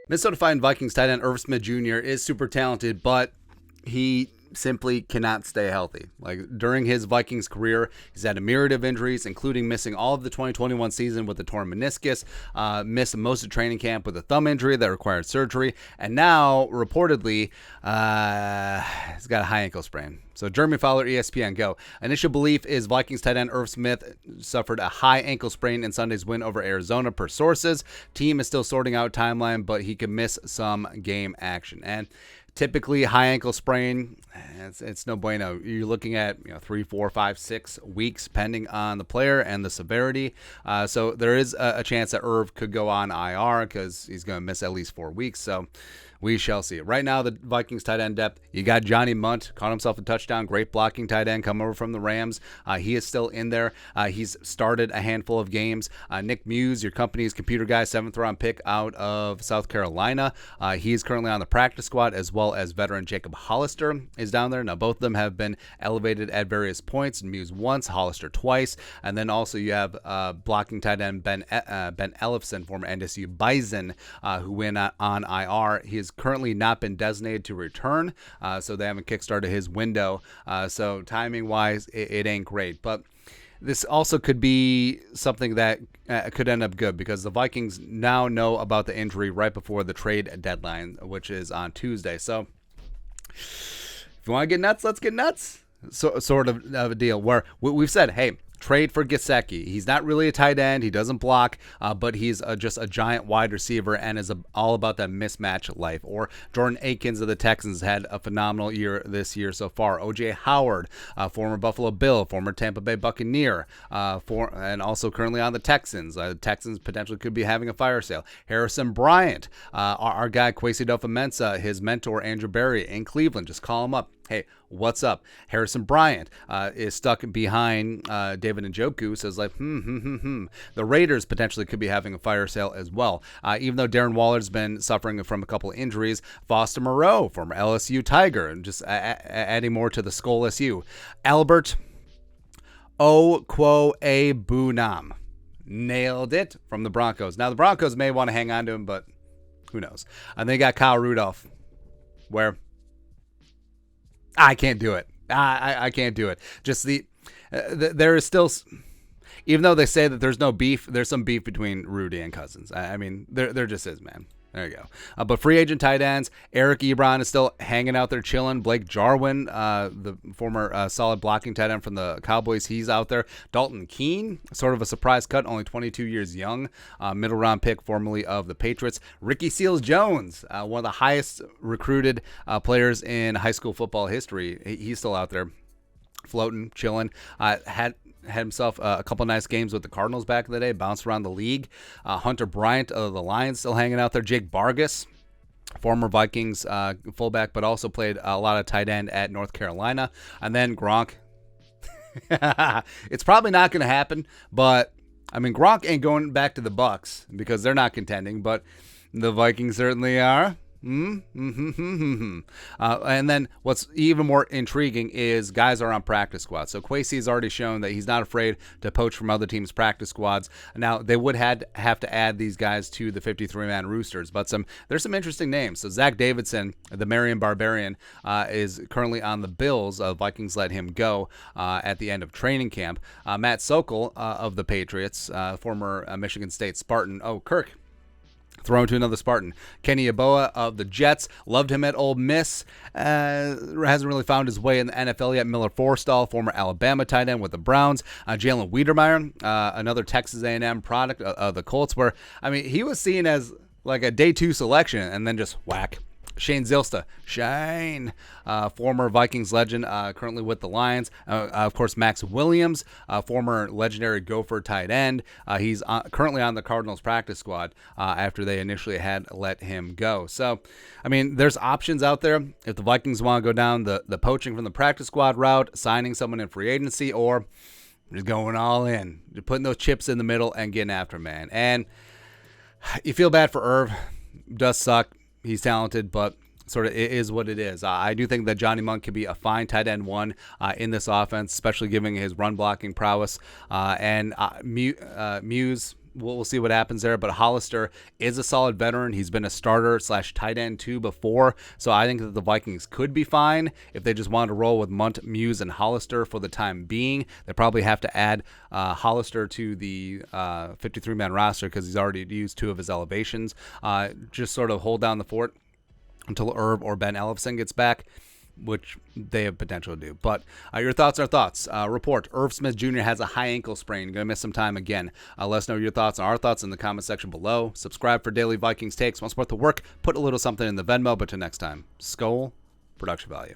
Minnesota Vikings tight end Irv Smith Jr. is super talented, but he simply cannot stay healthy. Like during his Vikings career, he's had a myriad of injuries, including missing all of the 2021 season with a torn meniscus, missed most of training camp with a thumb injury that required surgery, and now reportedly he's got a high ankle sprain. So Jeremy Fowler, ESPN, go. Initial belief is Vikings tight end Irv Smith suffered a high ankle sprain in Sunday's win over Arizona per sources. Team is still sorting out timeline, but he could miss some game action. And typically high ankle sprain, it's no bueno. You're looking at 3, 4, 5, 6 weeks, depending on the player and the severity. So there is a chance that Irv could go on IR because he's going to miss at least 4 weeks. So we shall see. Right now, the Vikings tight end depth, you got Johnny Munt, caught himself a touchdown, great blocking tight end, come over from the Rams. He is still in there. He's started a handful of games. Nick Muse, your company's computer guy, 7th-round pick out of South Carolina. He is currently on the practice squad, as well as veteran Jacob Hollister is down there. Now, both of them have been elevated at various points. Muse once, Hollister twice. And then also you have blocking tight end Ben Ellefson, former NSU Bison, who went on IR. He has currently not been designated to return, so they haven't kickstarted his window. So timing-wise, it ain't great. But this also could be something that could end up good because the Vikings now know about the injury right before the trade deadline, which is on Tuesday. So if you want to get nuts, let's get nuts. So, sort of a deal where we've said, hey, trade for Gesicki. He's not really a tight end. He doesn't block, but he's just a giant wide receiver and is all about that mismatch life. Or Jordan Akins of the Texans had a phenomenal year this year so far. O.J. Howard, former Buffalo Bill, former Tampa Bay Buccaneer, and also currently on the Texans. Texans potentially could be having a fire sale. Harrison Bryant, our guy Kwesi Adofo-Mensah, his mentor Andrew Berry in Cleveland. Just call him up. Hey, what's up? Harrison Bryant is stuck behind David Njoku, says like, The Raiders potentially could be having a fire sale as well. Even though Darren Waller's been suffering from a couple of injuries, Foster Moreau, former LSU Tiger, and just adding more to the Skull SU. Albert Okwuegbunam nailed it from the Broncos. Now, the Broncos may want to hang on to him, but who knows? And they got Kyle Rudolph, where I can't do it. I can't do it. Just there is still, even though they say that there's no beef, there's some beef between Rudy and Cousins. I mean, there just is, man. There you go. But free agent tight ends, Eric Ebron is still hanging out there chilling. Blake Jarwin, the former solid blocking tight end from the Cowboys, he's out there. Dalton Keene, sort of a surprise cut, only 22 years young, middle round pick, formerly of the Patriots. Ricky Seals-Jones, one of the highest recruited players in high school football history. He's still out there floating, chilling. Had himself a couple nice games with the Cardinals back in the day, bounced around the league. Hunter Bryant of the Lions still hanging out there. Jake Vargas, former Vikings fullback, but also played a lot of tight end at North Carolina. And then Gronk. It's probably not going to happen, but I mean, Gronk ain't going back to the Bucs because they're not contending, but the Vikings certainly are. And then what's even more intriguing is guys are on practice squads. So Kwesi has already shown that he's not afraid to poach from other teams' practice squads. Now, they would have to add these guys to the 53-man roosters, but there's some interesting names. So Zach Davidson, the Marion Barbarian, is currently on the Bills. Vikings let him go at the end of training camp. Matt Sokol of the Patriots, former Michigan State Spartan. Oh, Kirk. Thrown to another Spartan. Kenny Yeboah of the Jets. Loved him at Ole Miss. Hasn't really found his way in the NFL yet. Miller Forstall, former Alabama tight end with the Browns. Jalen Wiedermeyer, another Texas A&M product of the Colts, where, I mean, he was seen as like a day 2 selection and then just whack. Shane Zylstra, former Vikings legend, currently with the Lions. Of course, Max Williams, former legendary Gopher tight end. He's currently on the Cardinals practice squad after they initially had let him go. So, I mean, there's options out there. If the Vikings want to go down the poaching from the practice squad route, signing someone in free agency, or just going all in, just putting those chips in the middle and getting after, man. And you feel bad for Irv. Does suck. He's talented, but sort of it is what it is. I do think that Johnny Munt could be a fine tight end one in this offense, especially given his run blocking prowess. And Muse, we'll see what happens there. But Hollister is a solid veteran. He's been a starter / tight end too before. So I think that the Vikings could be fine if they just wanted to roll with Munt, Muse, and Hollister for the time being. They probably have to add Hollister to the 53-man roster because he's already used 2 of his elevations. Just sort of hold down the fort until Irv or Ben Ellefson gets back, which they have potential to do. But your thoughts are thoughts. Report, Irv Smith Jr. has a high ankle sprain. Going to miss some time again. Let us know your thoughts and our thoughts in the comment section below. Subscribe for daily Vikings takes. Want to support the work? Put a little something in the Venmo. But till next time, Skol, production value.